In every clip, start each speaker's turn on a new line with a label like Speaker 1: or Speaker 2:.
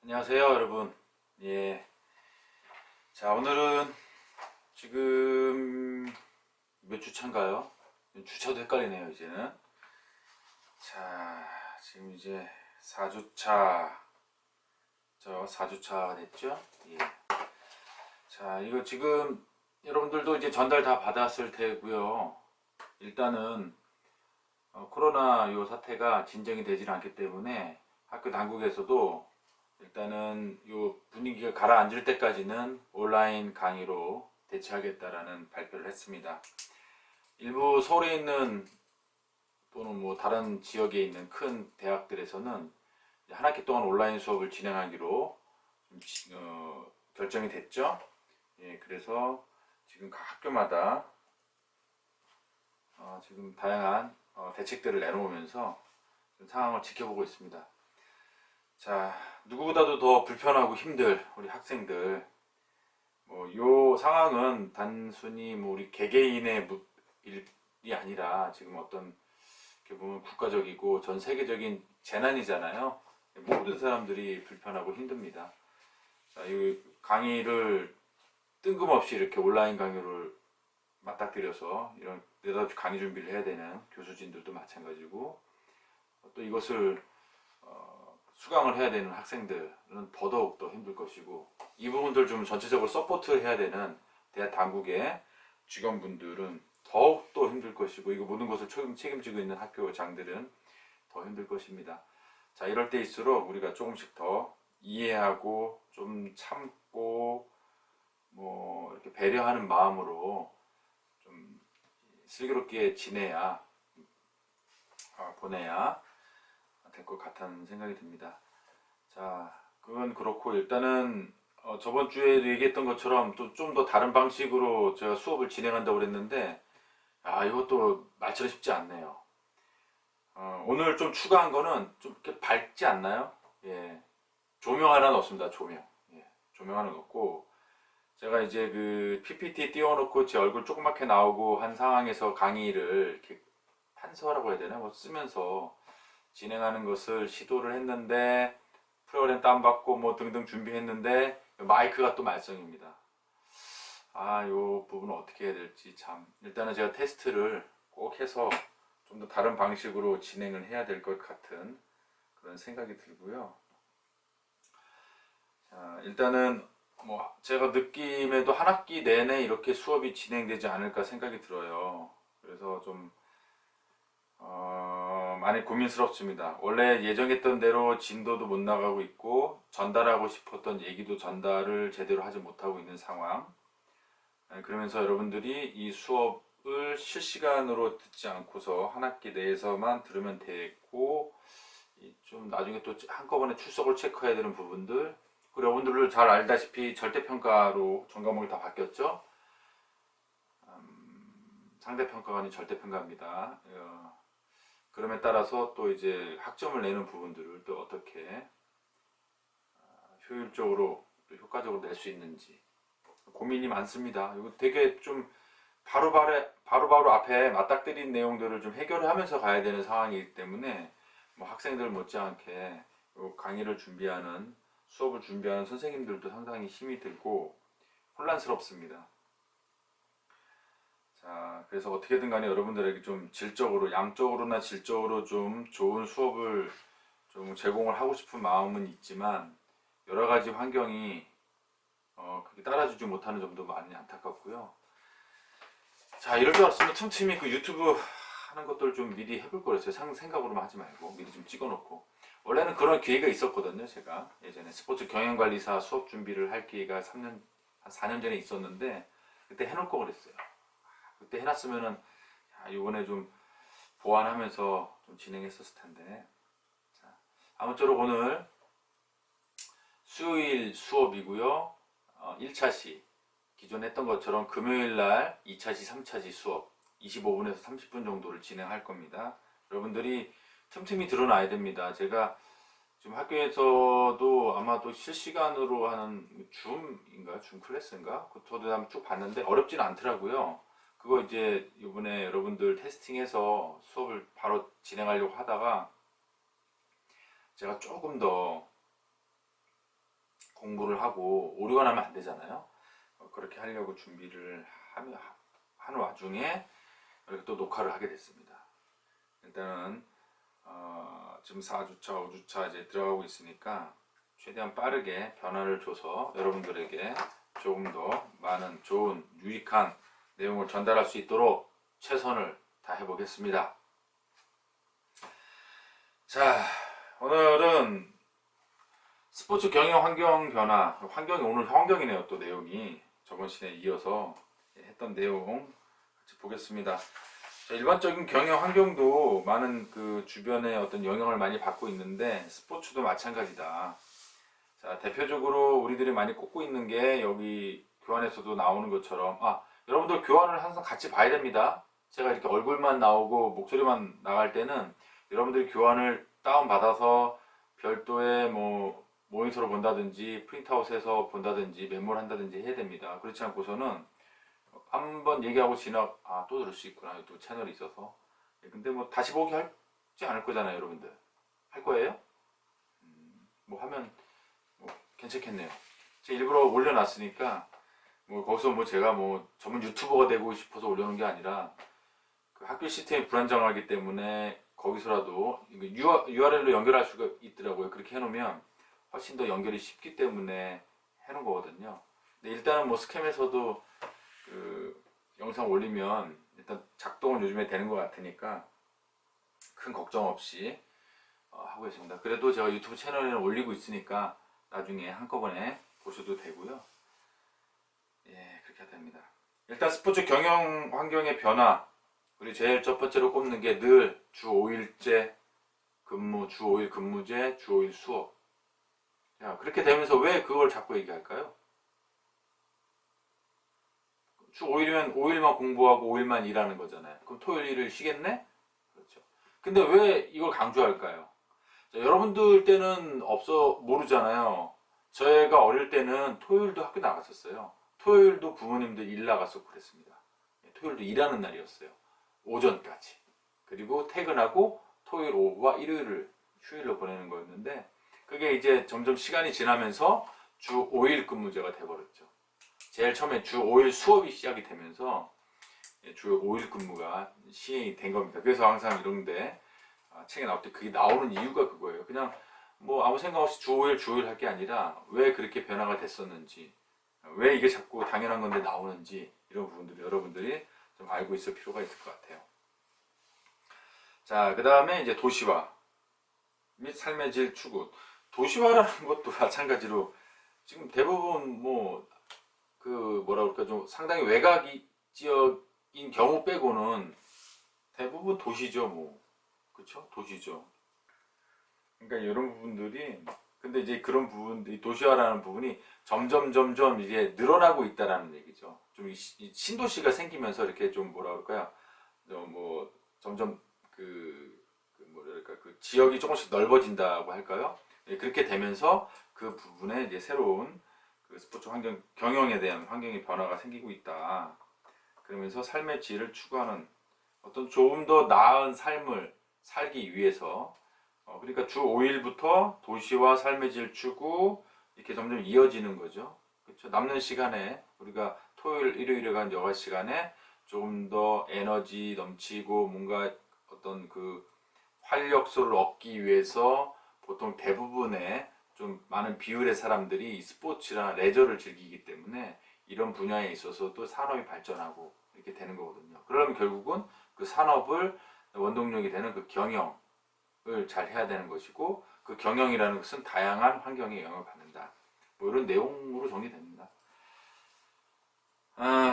Speaker 1: 안녕하세요, 여러분. 예. 자, 오늘은 지금 몇 주차인가요? 주차도 헷갈리네요, 이제는. 자, 지금 이제 4주차, 4주차가 됐죠? 예. 자, 이거 지금 여러분들도 이제 전달 다 받았을 테고요. 일단은 코로나 요 사태가 진정이 되질 않기 때문에 학교 당국에서도 일단은 요 분위기가 가라앉을 때까지는 온라인 강의로 대체하겠다라는 발표를 했습니다. 일부 서울에 있는 또는 뭐 다른 지역에 있는 큰 대학들에서는 한 학기 동안 온라인 수업을 진행하기로 결정이 됐죠. 예, 그래서 지금 각 학교마다 지금 다양한 대책들을 내놓으면서 상황을 지켜보고 있습니다. 자, 누구보다도 더 불편하고 힘들 우리 학생들, 요 상황은 단순히 뭐 우리 개개인의 일이 아니라 지금 어떤 이렇게 보면 국가적이고 전 세계적인 재난이잖아요. 모든 사람들이 불편하고 힘듭니다. 자, 이 강의를 뜬금없이 이렇게 온라인 강의를 맞닥뜨려서 이런 느닷없이 강의 준비를 해야 되는 교수진들도 마찬가지고, 또 이것을 수강을 해야 되는 학생들은 더더욱 더 힘들 것이고, 이 부분들 좀 전체적으로 서포트 해야 되는 대학 당국의 직원분들은 더욱 더 힘들 것이고, 이거 모든 것을 책임지고 있는 학교장들은 더 힘들 것입니다. 자, 이럴 때일수록 우리가 조금씩 더 이해하고 좀 참고 뭐 이렇게 배려하는 마음으로 좀 슬기롭게 지내야 보내야 될 것 같다는 생각이 듭니다. 자, 그건 그렇고 일단은 저번 주에도 얘기했던 것처럼 또 좀 더 다른 방식으로 제가 수업을 진행한다고 그랬는데, 이것도 말처럼 쉽지 않네요. 오늘 좀 추가한 거는 좀 이렇게 밝지 않나요? 예, 조명 하나 넣었습니다. 조명. 예, 조명 하나 넣고, 제가 이제 그 PPT 띄워놓고 제 얼굴 조그맣게 나오고 한 상황에서 강의를 이렇게 판서라고 해야 되나? 뭐 쓰면서 진행하는 것을 시도를 했는데, 프로그램 다운받고 뭐 등등 준비했는데 마이크가 또 말썽입니다. 요 부분은 어떻게 해야 될지 참, 일단은 제가 테스트를 꼭 해서 좀 더 다른 방식으로 진행을 해야 될 것 같은 그런 생각이 들고요. 자, 일단은 뭐 제가 느낌에도 한 학기 내내 이렇게 수업이 진행되지 않을까 생각이 들어요. 그래서 좀 많이 고민스럽습니다. 원래 예정했던 대로 진도도 못 나가고 있고, 전달하고 싶었던 얘기도 전달을 제대로 하지 못하고 있는 상황. 그러면서 여러분들이 이 수업을 실시간으로 듣지 않고서 한 학기 내에서만 들으면 되고, 좀 나중에 또 한꺼번에 출석을 체크해야 되는 부분들, 그리고 여러분들 잘 알다시피 절대평가로 전 과목이 다 바뀌었죠. 상대평가가 아닌 절대평가입니다. 그럼에 따라서 또 이제 학점을 내는 부분들을 또 어떻게 효율적으로 또 효과적으로 낼 수 있는지 고민이 많습니다. 이거 되게 좀 바로바로 앞에 맞닥뜨린 내용들을 좀 해결을 하면서 가야 되는 상황이기 때문에 뭐 학생들 못지않게 강의를 준비하는, 수업을 준비하는 선생님들도 상당히 힘이 들고 혼란스럽습니다. 자, 그래서 어떻게든 간에 여러분들에게 좀 질적으로, 양적으로나 질적으로 좀 좋은 수업을 좀 제공을 하고 싶은 마음은 있지만, 여러 가지 환경이 그게 따라주지 못하는 점도 많이 안타깝고요. 자, 이럴 줄 알았으면 틈틈이 그 유튜브 하는 것들 좀 미리 해볼 거였어요. 생각으로만 하지 말고 미리 좀 찍어놓고. 원래는 그런 기회가 있었거든요. 제가 예전에 스포츠 경영관리사 수업 준비를 할 기회가 한 4년 전에 있었는데, 그때 해놓을 거 그랬어요. 그때 해놨으면은 이번에 좀 보완하면서 좀 진행했었을 텐데. 자, 아무쪼록 오늘 수요일 수업이고요. 1차시 기존 했던 것처럼 금요일날 2차시 3차시 수업 25분에서 30분 정도를 진행할 겁니다. 여러분들이 틈틈이 들어놔야 됩니다. 제가 지금 학교에서도 아마도 실시간으로 하는 줌 클래스인가? 저도 한번 쭉 봤는데 어렵진 않더라고요. 그거 이제 이번에 여러분들 테스팅해서 수업을 바로 진행하려고 하다가 제가 조금 더 공부를 하고 오류가 나면 안 되잖아요. 그렇게 하려고 준비를 하는 와중에 이렇게 또 녹화를 하게 됐습니다. 일단은 지금 4주차, 5주차 이제 들어가고 있으니까 최대한 빠르게 변화를 줘서 여러분들에게 조금 더 많은 좋은 유익한 내용을 전달할 수 있도록 최선을 다해 보겠습니다. 자, 오늘은 스포츠 경영 환경 변화, 환경이 오늘 환경이네요. 또 내용이 저번 시간에 이어서 했던 내용 같이 보겠습니다. 자, 일반적인 경영 환경도 많은 그 주변에 어떤 영향을 많이 받고 있는데 스포츠도 마찬가지다. 자, 대표적으로 우리들이 많이 꼽고 있는 게 여기 교환에서도 나오는 것처럼 여러분들 교환을 항상 같이 봐야 됩니다. 제가 이렇게 얼굴만 나오고 목소리만 나갈 때는 여러분들이 교환을 다운받아서 별도의 모니터로 본다든지 프린트아웃해서 본다든지 메모를 한다든지 해야 됩니다. 그렇지 않고서는 한번 얘기하고 또 들을 수 있구나. 또 채널이 있어서. 근데 다시 보기 하지 않을 거잖아요, 여러분들. 할 거예요? 하면 괜찮겠네요. 제가 일부러 올려놨으니까 거기서 제가 전문 유튜버가 되고 싶어서 올려놓은 게 아니라 그 학교 시스템이 불안정하기 때문에 거기서라도 URL로 연결할 수가 있더라고요. 그렇게 해놓으면 훨씬 더 연결이 쉽기 때문에 해놓은 거거든요. 근데 일단은 스캠에서도 그 영상 올리면 일단 작동은 요즘에 되는 것 같으니까 큰 걱정 없이 하고 있습니다. 그래도 제가 유튜브 채널에는 올리고 있으니까 나중에 한꺼번에 보셔도 되고요. 예, 그렇게 해야 됩니다. 일단 스포츠 경영 환경의 변화, 우리 제일 첫 번째로 꼽는 게 늘 주 5일제 근무, 주 5일 근무제, 주 5일 수업. 야, 그렇게 되면서 왜 그걸 자꾸 얘기할까요? 주 5일이면 5일만 공부하고 5일만 일하는 거잖아요. 그럼 토요일 일을 쉬겠네? 그렇죠. 근데 왜 이걸 강조할까요? 자, 여러분들 때는 모르잖아요. 저희가 어릴 때는 토요일도 학교 나갔었어요. 토요일도 부모님들 일 나갔었고 그랬습니다. 토요일도 일하는 날이었어요. 오전까지. 그리고 퇴근하고 토요일 오후와 일요일을 휴일로 보내는 거였는데 그게 이제 점점 시간이 지나면서 주 5일 근무제가 돼버렸죠. 제일 처음에 주 5일 수업이 시작이 되면서 주 5일 근무가 시행이 된 겁니다. 그래서 항상 이런데 책에 나올 때 그게 나오는 이유가 그거예요. 그냥 아무 생각 없이 주 5일 할 게 아니라 왜 그렇게 변화가 됐었는지, 왜 이게 자꾸 당연한 건데 나오는지 이런 부분들이 여러분들이 좀 알고 있을 필요가 있을 것 같아요. 자, 그 다음에 이제 도시화 및 삶의 질 추구. 도시화라는 것도 마찬가지로 지금 대부분 좀 상당히 외곽 지역인 경우 빼고는 대부분 도시죠, 그쵸? 도시죠. 그러니까 이런 부분들이 근데 이제 그런 부분들이 도시화라는 부분이 점점 이제 늘어나고 있다라는 얘기죠. 좀 신도시가 생기면서 이렇게 좀 점점 그 지역이 조금씩 넓어진다고 할까요? 그렇게 되면서 그 부분에 이제 새로운 그 스포츠 환경 경영에 대한 환경의 변화가 생기고 있다. 그러면서 삶의 질을 추구하는 어떤 조금 더 나은 삶을 살기 위해서 그러니까 주 5일부터 도시와 삶의 질 추구 이렇게 점점 이어지는 거죠. 그렇죠? 남는 시간에 우리가 토요일, 일요일에 간 여가 시간에 조금 더 에너지 넘치고 뭔가 어떤 그 활력소를 얻기 위해서 보통 대부분의 좀 많은 비율의 사람들이 스포츠나 레저를 즐기기 때문에 이런 분야에 있어서도 산업이 발전하고 이렇게 되는 거거든요. 그러면 결국은 그 산업을 원동력이 되는 그 경영을 잘 해야 되는 것이고 그 경영이라는 것은 다양한 환경에 영향을 받는다. 이런 내용으로 정리됩니다.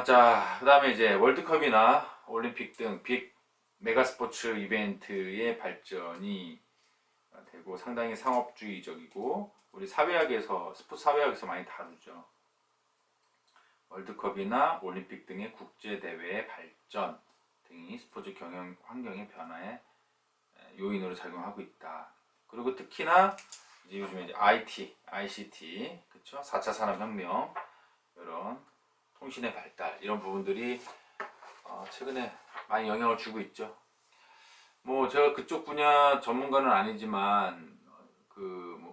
Speaker 1: 자, 그 다음에 이제 월드컵이나 올림픽 등 빅 메가 스포츠 이벤트의 발전이 되고 상당히 상업주의적이고 우리 사회학에서 스포츠 사회학에서 많이 다루죠. 월드컵이나 올림픽 등의 국제대회의 발전 등이 스포츠 경영 환경의 변화에 요인으로 작용하고 있다. 그리고 특히나 이제 요즘에 이제 IT, ICT, 그쵸? 4차 산업혁명, 이런 통신의 발달, 이런 부분들이 최근에 많이 영향을 주고 있죠. 제가 그쪽 분야 전문가는 아니지만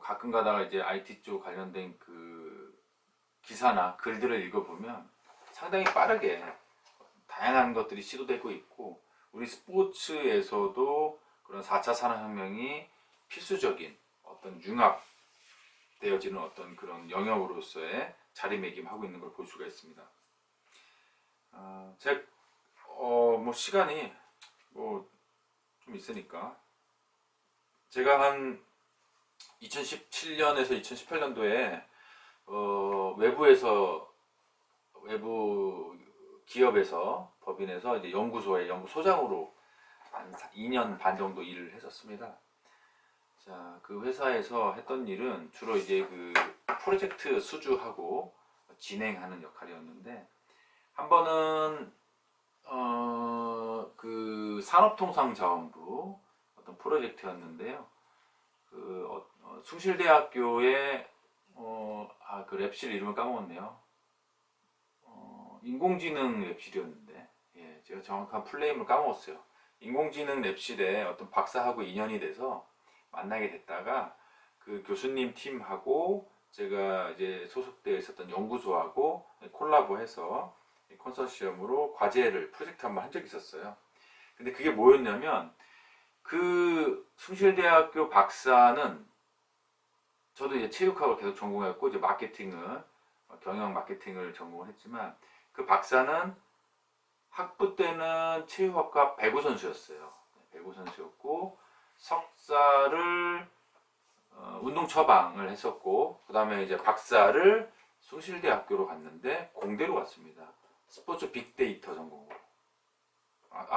Speaker 1: 가끔 가다가 이제 IT 쪽 관련된 그 기사나 글들을 읽어보면 상당히 빠르게 다양한 것들이 시도되고 있고, 우리 스포츠에서도 그런 4차 산업혁명이 필수적인 어떤 융합되어지는 어떤 그런 영역으로서의 자리매김하고 있는 걸 볼 수가 있습니다. 뭐 시간이 뭐 좀 있으니까, 제가 한 2017년에서 2018년도에 외부 기업에서, 법인에서 이제 연구소장으로 한 2년 반 정도 일을 했었습니다. 자, 그 회사에서 했던 일은 주로 이제 그 프로젝트 수주하고 진행하는 역할이었는데, 한 번은 그 산업통상자원부 어떤 프로젝트였는데요. 숭실대학교의 그 랩실 이름을 까먹었네요. 인공지능 랩실이었는데, 예, 제가 정확한 풀네임을 까먹었어요. 인공지능 랩실에 어떤 박사하고 인연이 돼서 만나게 됐다가, 그 교수님 팀하고 제가 이제 소속되어 있었던 연구소하고 콜라보해서 컨소시엄으로 프로젝트 한번 한 적이 있었어요. 근데 그게 뭐였냐면, 그 숭실대학교 박사는, 저도 이제 체육학을 계속 전공했고 이제 경영 마케팅을 전공했지만, 그 박사는 학부 때는 체육학과 배구 선수였어요. 배구 선수였고, 석사를 운동 처방을 했었고, 그 다음에 이제 박사를 숭실대학교로 갔는데 공대로 갔습니다. 스포츠 빅데이터 전공으로.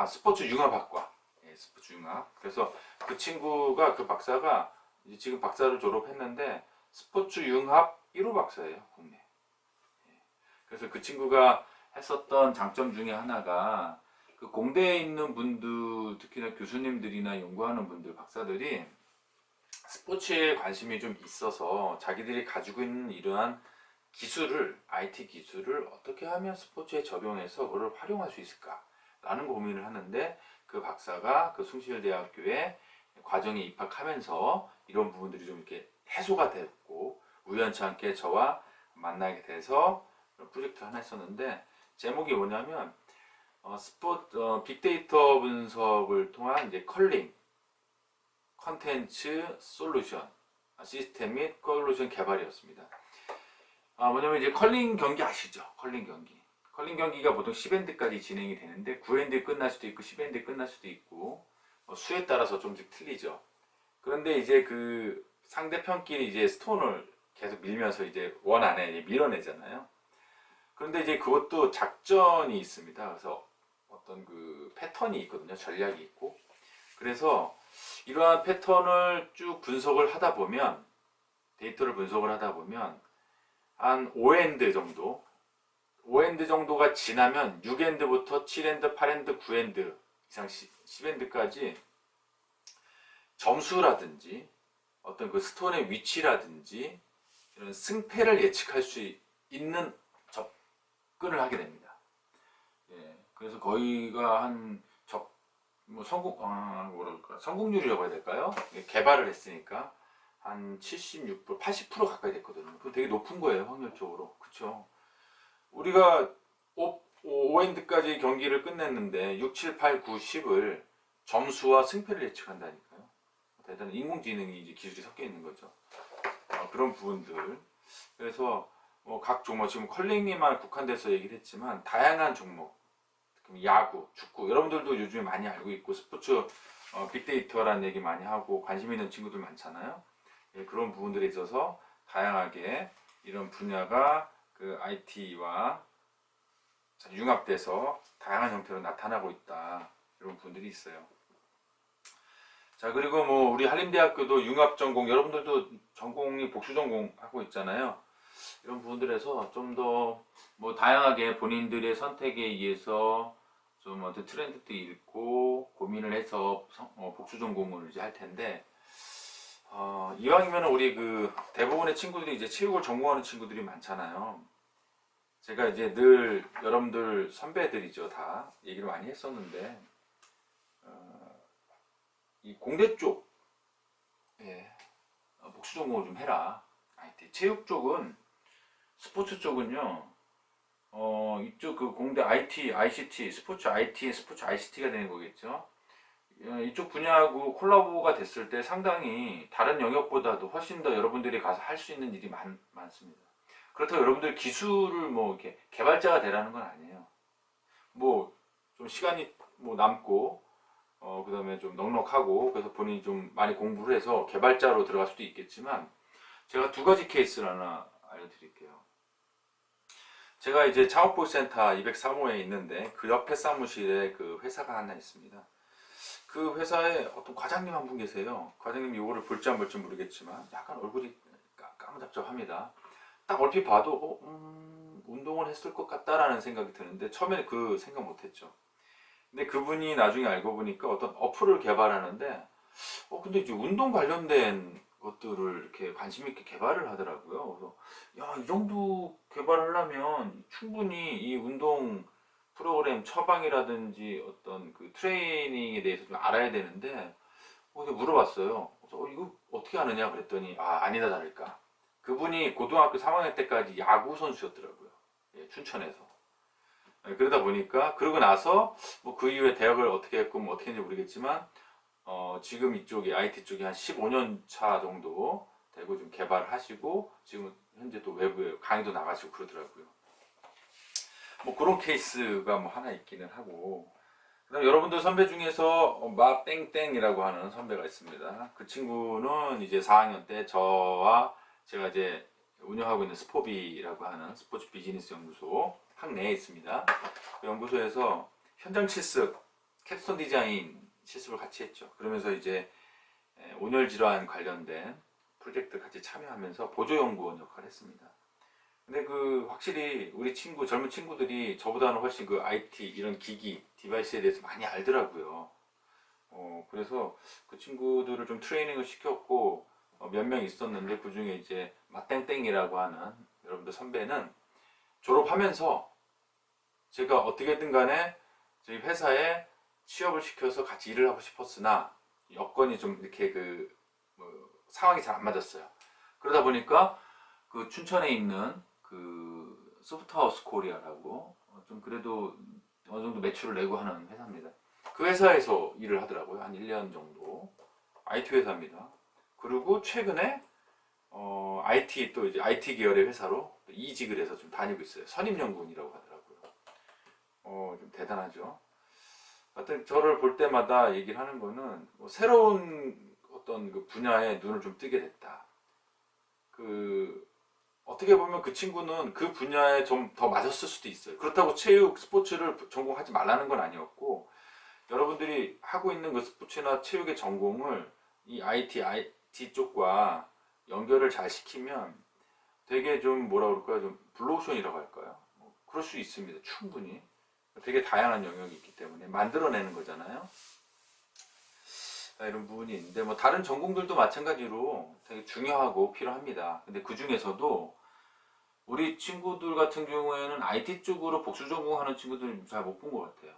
Speaker 1: 스포츠 융합학과. 예, 스포츠 융합. 그래서 그 박사가 이제 지금 박사를 졸업했는데 스포츠 융합 1호 박사예요, 국내. 예. 그래서 그 친구가 했었던 장점 중에 하나가, 그 공대에 있는 분들, 특히나 교수님들이나 연구하는 분들, 박사들이 스포츠에 관심이 좀 있어서 자기들이 가지고 있는 이러한 IT 기술을 어떻게 하면 스포츠에 적용해서 그걸 활용할 수 있을까 라는 고민을 하는데, 그 박사가 그 숭실대학교에 과정에 입학하면서 이런 부분들이 좀 이렇게 해소가 됐고, 우연치 않게 저와 만나게 돼서 프로젝트 하나 했었는데, 제목이 뭐냐면 빅데이터 분석을 통한 이제 컨텐츠 솔루션 시스템 및 솔루션 개발이었습니다. 뭐냐면 이제 컬링 경기 아시죠? 컬링 경기가 보통 10엔드까지 진행이 되는데 9엔드 끝날 수도 있고 10엔드 끝날 수도 있고, 수에 따라서 좀씩 틀리죠. 그런데 이제 그 상대편끼리 이제 스톤을 계속 밀면서 이제 원 안에 이제 밀어내잖아요. 그런데 이제 그것도 작전이 있습니다. 그래서 어떤 그 패턴이 있거든요. 전략이 있고. 그래서 이러한 패턴을 쭉 데이터를 분석을 하다 보면 한 5엔드 정도가 지나면 6엔드부터 7엔드, 8엔드, 9엔드 이상 10엔드까지 점수라든지 어떤 그 스톤의 위치라든지 이런 승패를 예측할 수 있는 접근을 하게 됩니다. 예, 그래서 거의가 성공률이라고 해야 될까요? 개발을 했으니까 한 76%, 80% 가까이 됐거든요. 그거 되게 높은 거예요, 확률적으로. 그쵸? 우리가 5엔드까지 경기를 끝냈는데 6, 7, 8, 9, 10을 점수와 승패를 예측한다니까요. 대단한 인공지능이 이제 기술이 섞여 있는 거죠. 그런 부분들. 그래서 각 종목, 지금 컬링에만 국한돼서 얘기를 했지만 다양한 종목, 야구, 축구, 여러분들도 요즘에 많이 알고 있고 스포츠 빅데이터라는 얘기 많이 하고 관심 있는 친구들 많잖아요. 예, 그런 부분들에 있어서 다양하게 이런 분야가 그 IT와 융합돼서 다양한 형태로 나타나고 있다, 이런 부분들이 있어요. 자, 그리고 뭐 우리 한림대학교도 융합 전공, 여러분들도 전공이 복수 전공 하고 있잖아요. 이런 부분들에서 좀 더 뭐 다양하게 본인들의 선택에 의해서 좀 어떤 트렌드도 읽고 고민을 해서 복수 전공을 이제 할 텐데, 이왕이면 우리 그 대부분의 친구들이 이제 체육을 전공하는 친구들이 많잖아요. 제가 이제 늘 여러분들 선배들이죠, 다 얘기를 많이 했었는데, 이 공대 쪽, 예, 복수 전공을 좀 해라. IT 체육 쪽은 스포츠 쪽은요, 이쪽 그 공대 IT, ICT, 스포츠 IT, 스포츠 ICT가 되는 거겠죠. 이쪽 분야하고 콜라보가 됐을 때 상당히 다른 영역보다도 훨씬 더 여러분들이 가서 할 수 있는 일이 많습니다. 그렇다고 여러분들이 기술을 뭐 이렇게 개발자가 되라는 건 아니에요. 뭐 좀 시간이 뭐 남고 그 다음에 좀 넉넉하고 그래서 본인이 좀 많이 공부를 해서 개발자로 들어갈 수도 있겠지만 제가 두 가지 케이스를 하나 알려드릴게요. 제가 이제 창업보센터 203호에 있는데 그 옆에 사무실에 그 회사가 하나 있습니다. 그 회사에 어떤 과장님 한 분 계세요. 과장님이 이거를 볼지 안 볼지 모르겠지만 약간 얼굴이 까무잡잡합니다. 딱 얼핏 봐도 운동을 했을 것 같다라는 생각이 드는데 처음에 그 생각 못했죠. 근데 그분이 나중에 알고 보니까 어떤 어플을 개발하는데 근데 이제 운동 관련된 것들을 이렇게 관심 있게 개발을 하더라고요. 그래서 야, 이 정도 개발하려면 충분히 이 운동 프로그램 처방이라든지 어떤 그 트레이닝에 대해서 좀 알아야 되는데 그래서 물어봤어요. 그래서 이거 어떻게 하느냐 그랬더니 아니다 다를까. 그분이 고등학교 3학년 때까지 야구 선수였더라고요. 예, 춘천에서. 예, 그러다 보니까 그러고 나서 뭐 그 이후에 대학을 어떻게 했고 뭐 어떻게 했는지 모르겠지만 지금 이쪽에 IT 쪽에 한 15년 차 정도 되고 좀 개발하시고 지금 현재 또 외부에 강의도 나가시고 그러더라고요. 뭐 그런 케이스가 뭐 하나 있기는 하고 그다음 여러분들 선배 중에서 마땡땡이라고 하는 선배가 있습니다. 그 친구는 이제 4학년 때 저와 제가 이제 운영하고 있는 스포비라고 하는 스포츠 비즈니스 연구소 학내에 있습니다. 그 연구소에서 현장 실습, 캡스톤 디자인 실습을 같이 했죠. 그러면서 이제 온열 질환 관련된 프로젝트 같이 참여하면서 보조연구원 역할을 했습니다. 근데 그 확실히 우리 젊은 친구들이 저보다는 훨씬 그 IT 이런 기기 디바이스에 대해서 많이 알더라고요. 그래서 그 친구들을 좀 트레이닝을 시켰고 몇 명 있었는데 그 중에 이제 마땡땡이라고 하는 여러분들 선배는 졸업하면서 제가 어떻게든 간에 저희 회사에 취업을 시켜서 같이 일을 하고 싶었으나 여건이 좀 이렇게 뭐 상황이 잘 안 맞았어요. 그러다 보니까 그 춘천에 있는 그 소프트하우스 코리아라고 좀 그래도 어느 정도 매출을 내고 하는 회사입니다. 그 회사에서 일을 하더라고요. 한 1년 정도. IT 회사입니다. 그리고 최근에 IT 또 이제 IT 계열의 회사로 이직을 해서 좀 다니고 있어요. 선임연구원이라고 하더라고요. 좀 대단하죠. 하여튼 저를 볼 때마다 얘기를 하는 거는 뭐 새로운 어떤 그 분야에 눈을 좀 뜨게 됐다. 어떻게 보면 그 친구는 그 분야에 좀 더 맞았을 수도 있어요. 그렇다고 체육, 스포츠를 전공하지 말라는 건 아니었고, 여러분들이 하고 있는 그 스포츠나 체육의 전공을 이 IT 쪽과 연결을 잘 시키면 되게 좀 뭐라 그럴까요? 좀 블루오션이라고 할까요? 그럴 수 있습니다. 충분히. 되게 다양한 영역이 있기 때문에 만들어내는 거잖아요. 이런 부분이 있는데 뭐 다른 전공들도 마찬가지로 되게 중요하고 필요합니다. 근데 그 중에서도 우리 친구들 같은 경우에는 IT 쪽으로 복수 전공하는 친구들 잘 못 본 것 같아요.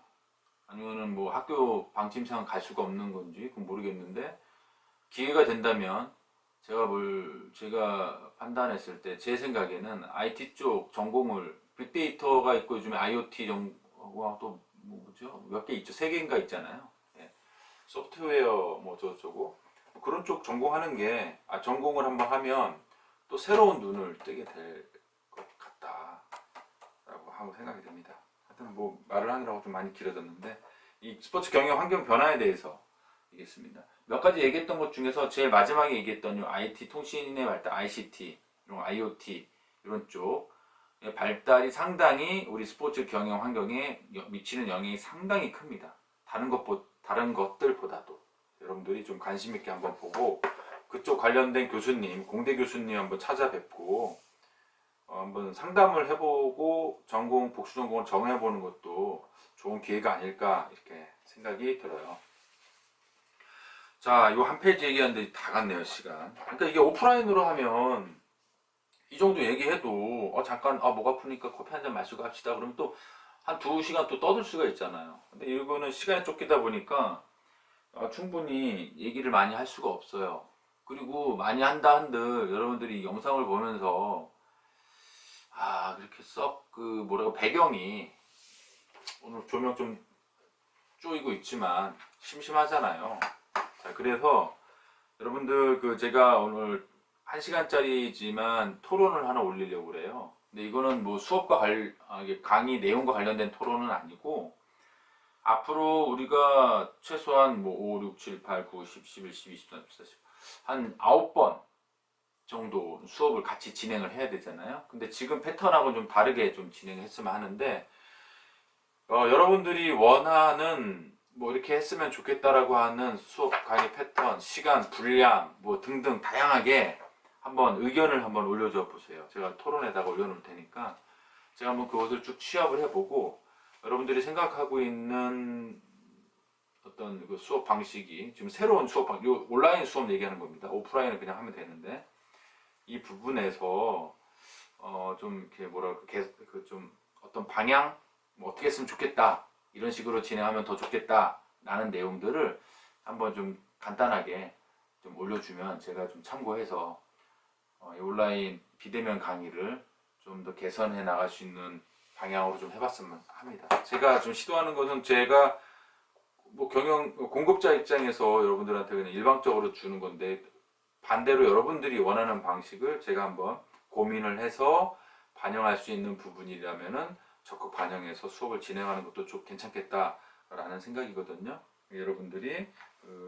Speaker 1: 아니면은 뭐 학교 방침상 갈 수가 없는 건지 그건 모르겠는데 기회가 된다면 제가 판단했을 때 제 생각에는 IT 쪽 전공을 빅데이터가 있고 요즘에 IoT 전공과 또 뭐죠? 몇 개 있죠. 세 개인가 있잖아요. 예. 소프트웨어 뭐 저쩌고 그런 쪽 전공하는 게 전공을 한번 하면 또 새로운 눈을 뜨게 될 것 같다라고 하고 생각이 됩니다. 하여튼 뭐 말을 하느라고 좀 많이 길어졌는데 이 스포츠 경영 환경 변화에 대해서 얘기했습니다. 몇 가지 얘기했던 것 중에서 제일 마지막에 얘기했던 요 IT 통신의 발달, ICT, 이런 IoT 이런 쪽의 발달이 상당히 우리 스포츠 경영 환경에 미치는 영향이 상당히 큽니다. 다른 것들보다도 여러분들이 좀 관심 있게 한번 보고 그쪽 관련된 교수님, 공대 교수님 한번 찾아뵙고 한번 상담을 해보고 복수 전공을 정해보는 것도 좋은 기회가 아닐까 이렇게 생각이 들어요. 자, 이 한 페이지 얘기하는데 다 갔네요, 시간. 그러니까 이게 오프라인으로 하면 이 정도 얘기해도 잠깐 목 아프니까 커피 한 잔 마시고 합시다. 그러면 또 한 2시간 또 떠들 수가 있잖아요. 근데 이거는 시간이 쫓기다 보니까 충분히 얘기를 많이 할 수가 없어요. 그리고 많이 한다 한들 여러분들이 영상을 보면서 그렇게 썩 그 뭐라고 배경이 오늘 조명 좀 쪼이고 있지만 심심하잖아요. 자, 그래서 여러분들 그 제가 오늘 1시간짜리지만 토론을 하나 올리려고 그래요. 근데 이거는 뭐 수업과 이게 강의 내용과 관련된 토론은 아니고 앞으로 우리가 최소한 뭐 5, 6, 7, 8, 9, 10, 11, 12, 13, 14, 15, 한 9번 정도 수업을 같이 진행을 해야 되잖아요. 근데 지금 패턴하고는 좀 다르게 좀 진행했으면 하는데 여러분들이 원하는 뭐 이렇게 했으면 좋겠다라고 하는 수업 강의 패턴, 시간, 분량 뭐 등등 다양하게 한번 의견을 한번 올려줘 보세요. 제가 토론에다가 올려놓을 테니까 제가 한번 그것을 쭉 취합을 해보고 여러분들이 생각하고 있는 어떤 그 수업 방식이 지금 새로운 수업 방식, 온라인 수업 얘기하는 겁니다. 오프라인은 그냥 하면 되는데 이 부분에서 좀 이렇게 뭐랄까 좀 어떤 방향 뭐 어떻게 했으면 좋겠다 이런 식으로 진행하면 더 좋겠다 라는 내용들을 한번 좀 간단하게 좀 올려주면 제가 좀 참고해서 온라인 비대면 강의를 좀 더 개선해 나갈 수 있는 방향으로 좀 해봤으면 합니다. 제가 좀 시도하는 것은 제가 뭐 공급자 입장에서 여러분들한테 그냥 일방적으로 주는 건데 반대로 여러분들이 원하는 방식을 제가 한번 고민을 해서 반영할 수 있는 부분이라면은 적극 반영해서 수업을 진행하는 것도 좀 괜찮겠다라는 생각이거든요. 여러분들이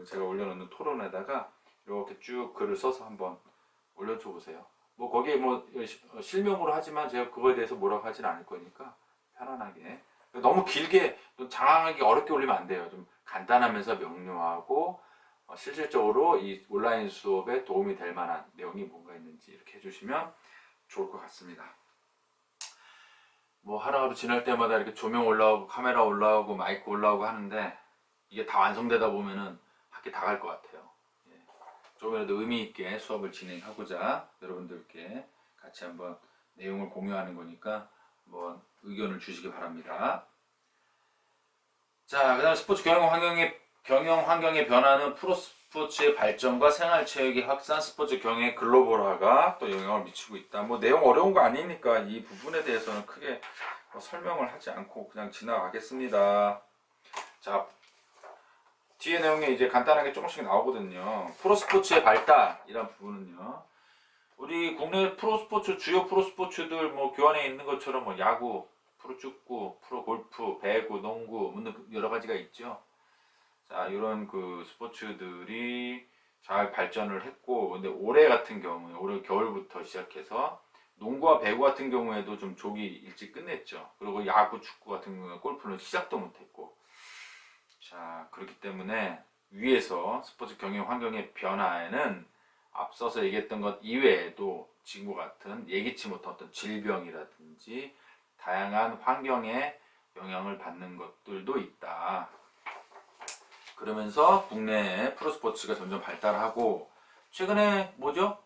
Speaker 1: 제가 올려놓는 토론에다가 이렇게 쭉 글을 써서 한번 올려줘 보세요. 뭐 거기에 뭐 실명으로 하지만 제가 그거에 대해서 뭐라고 하진 않을 거니까 편안하게 너무 길게 장황하게 어렵게 올리면 안 돼요. 좀 간단하면서 명료하고 실질적으로 이 온라인 수업에 도움이 될 만한 내용이 뭔가 있는지 이렇게 해주시면 좋을 것 같습니다. 뭐 하루하루 지날 때마다 이렇게 조명 올라오고 카메라 올라오고 마이크 올라오고 하는데 이게 다 완성되다 보면은 학기 다 갈 것 같아요. 예. 조금이라도 의미 있게 수업을 진행하고자 여러분들께 같이 한번 내용을 공유하는 거니까 한번 의견을 주시기 바랍니다. 자, 그 다음 스포츠 경영 환경의 변화는 프로스포츠의 발전과 생활체육의 확산, 스포츠 경영의 글로벌화가 또 영향을 미치고 있다. 뭐 내용 어려운 거 아니니까 이 부분에 대해서는 크게 설명을 하지 않고 그냥 지나가겠습니다. 자, 뒤에 내용에 이제 간단하게 조금씩 나오거든요. 프로스포츠의 발달이란 부분은요. 우리 국내 프로스포츠, 주요 프로스포츠들 뭐 교환에 있는 것처럼 뭐 야구, 프로축구, 프로골프, 배구, 농구, 여러 가지가 있죠. 자, 이런 그 스포츠들이 잘 발전을 했고, 근데 올해 같은 경우에, 올해 겨울부터 시작해서 농구와 배구 같은 경우에도 좀 조기 일찍 끝냈죠. 그리고 야구, 축구 같은 경우에 골프는 시작도 못했고. 자, 그렇기 때문에 위에서 스포츠 경영 환경의 변화에는 앞서서 얘기했던 것 이외에도 지금과 같은 예기치 못한 어떤 질병이라든지 다양한 환경에 영향을 받는 것들도 있다. 그러면서 국내 프로스포츠가 점점 발달하고 최근에 뭐죠?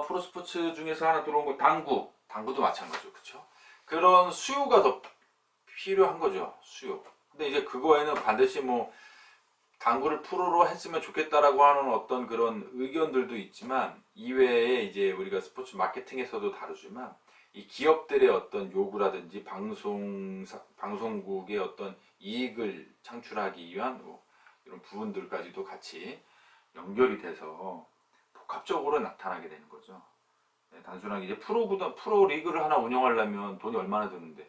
Speaker 1: 프로스포츠 중에서 하나 들어온 거 당구도 마찬가지죠. 그쵸? 그런 수요가 더 필요한 거죠. 수요. 근데 이제 그거에는 반드시 뭐 당구를 프로로 했으면 좋겠다라고 하는 어떤 그런 의견들도 있지만 이외에 이제 우리가 스포츠 마케팅에서도 다루지만 이 기업들의 어떤 요구라든지 방송국의 어떤 이익을 창출하기 위한 이런 부분들까지도 같이 연결이 돼서 복합적으로 나타나게 되는 거죠. 네, 단순하게 이제 프로 리그를 하나 운영하려면 돈이 얼마나 드는데요.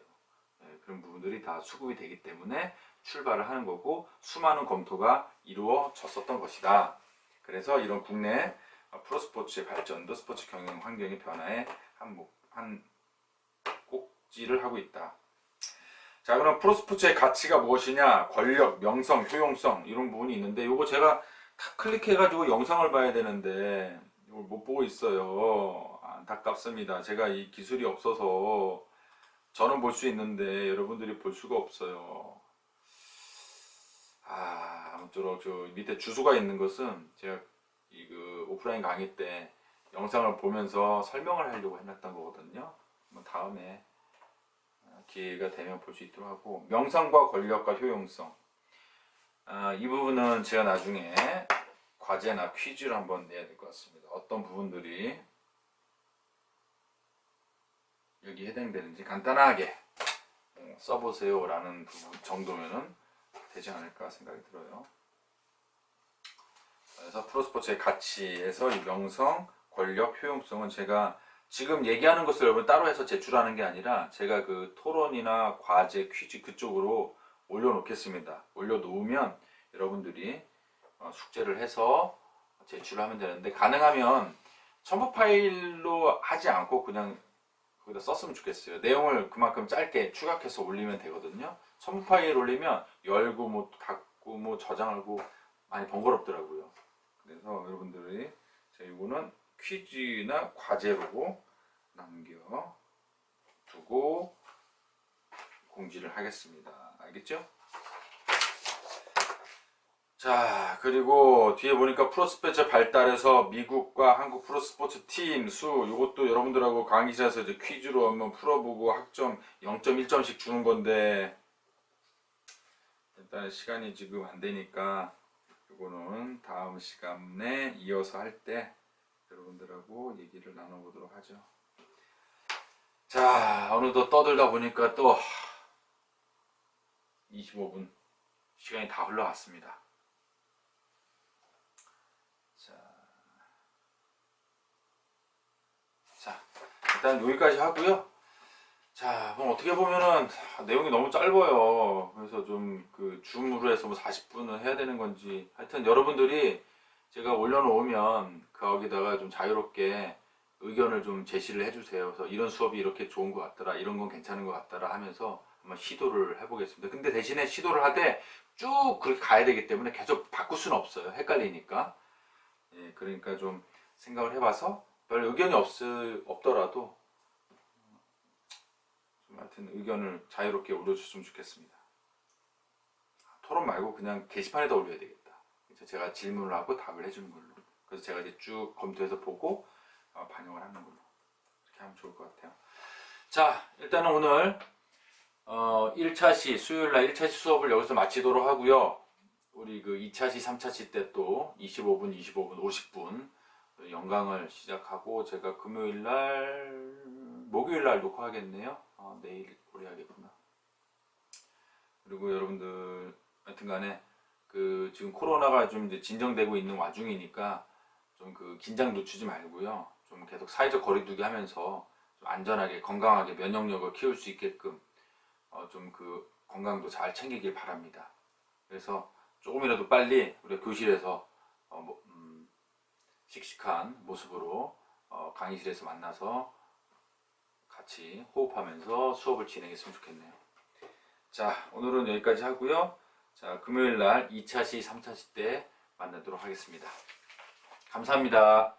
Speaker 1: 네, 그런 부분들이 다 수급이 되기 때문에 출발을 하는 거고 수많은 검토가 이루어졌었던 것이다. 그래서 이런 국내 프로스포츠의 발전도 스포츠 경영 환경의 변화에 한 꼭지를 하고 있다. 자, 그럼 프로스포츠의 가치가 무엇이냐? 권력, 명성, 효용성 이런 부분이 있는데 이거 제가 탁 클릭해가지고 영상을 봐야 되는데 이걸 못 보고 있어요. 안타깝습니다. 제가 이 기술이 없어서 저는 볼 수 있는데 여러분들이 볼 수가 없어요. 아무쪼록 저 밑에 주소가 있는 것은 제가 그 오프라인 강의 때 영상을 보면서 설명을 하려고 해놨던 거거든요. 다음에 기회가 되면 볼 수 있도록 하고 명성과 권력과 효용성 이 부분은 제가 나중에 과제나 퀴즈를 한번 내야 될 것 같습니다. 어떤 부분들이 여기 해당되는지 간단하게 써보세요 라는 부분 정도면은 되지 않을까 생각이 들어요. 그래서 프로스포츠의 가치에서 이 명성, 권력, 효용성은 제가 지금 얘기하는 것을 여러분 따로 해서 제출하는 게 아니라 제가 그 토론이나 과제, 퀴즈 그쪽으로 올려놓겠습니다. 올려놓으면 여러분들이 숙제를 해서 제출하면 되는데, 가능하면 첨부 파일로 하지 않고 그냥 거기다 썼으면 좋겠어요. 내용을 그만큼 짧게 추각해서 올리면 되거든요. 첨부 파일 올리면 열고 뭐 닫고 뭐 저장하고 많이 번거롭더라고요. 그래서 여러분들이 이거는 퀴즈나 과제로 남겨두고 공지를 하겠습니다. 알겠죠? 자, 그리고 뒤에 보니까 프로스포츠 발달해서 미국과 한국 프로스포츠 팀 수, 이것도 여러분들하고 강의실에서 이제 퀴즈로 한번 풀어보고 학점 0.1점씩 주는 건데, 일단 시간이 지금 안 되니까 이거는 다음 시간에 이어서 할 때 여러분들하고 얘기를 나눠보도록 하죠. 자, 어느덧 떠들다 보니까 또 25분 시간이 다 흘러갔습니다. 자, 일단 여기까지 하고요. 자, 그럼 어떻게 보면은 내용이 너무 짧아요. 그래서 좀 그 줌으로 해서 뭐 40분을 해야 되는 건지, 하여튼 여러분들이 제가 올려놓으면 거기다가 좀 자유롭게 의견을 좀 제시를 해주세요. 그래서 이런 수업이 이렇게 좋은 것 같더라, 이런 건 괜찮은 것 같더라 하면서 한번 시도를 해보겠습니다. 근데 대신에 시도를 하되 쭉 그렇게 가야 되기 때문에 계속 바꿀 수는 없어요. 헷갈리니까. 예, 그러니까 좀 생각을 해봐서 별 의견이 없더라도 좀 하여튼 의견을 자유롭게 올려주셨으면 좋겠습니다. 토론 말고 그냥 게시판에다 올려야 되겠다. 그래서 제가 질문을 하고 답을 해주는 걸로. 그래서 제가 이제 쭉 검토해서 보고 반영을 하는 걸로. 이렇게 하면 좋을 것 같아요. 자, 일단은 오늘 1차시 수요일날 1차시 수업을 여기서 마치도록 하고요. 우리 그 2차시 3차시 때 또 25분 50분 연강을 시작하고, 제가 목요일날 녹화하겠네요. 내일 올려야겠구나. 그리고 여러분들 하여튼간에 그 지금 코로나가 좀 이제 진정되고 있는 와중이니까 좀 그 긴장 늦추지 말고요. 좀 계속 사회적 거리두기 하면서 좀 안전하게 건강하게 면역력을 키울 수 있게끔 좀 그 건강도 잘 챙기길 바랍니다. 그래서 조금이라도 빨리 우리가 교실에서 씩씩한 모습으로 강의실에서 만나서 같이 호흡하면서 수업을 진행했으면 좋겠네요. 자, 오늘은 여기까지 하고요. 자, 금요일날 2차시 3차시 때 만나도록 하겠습니다. 감사합니다.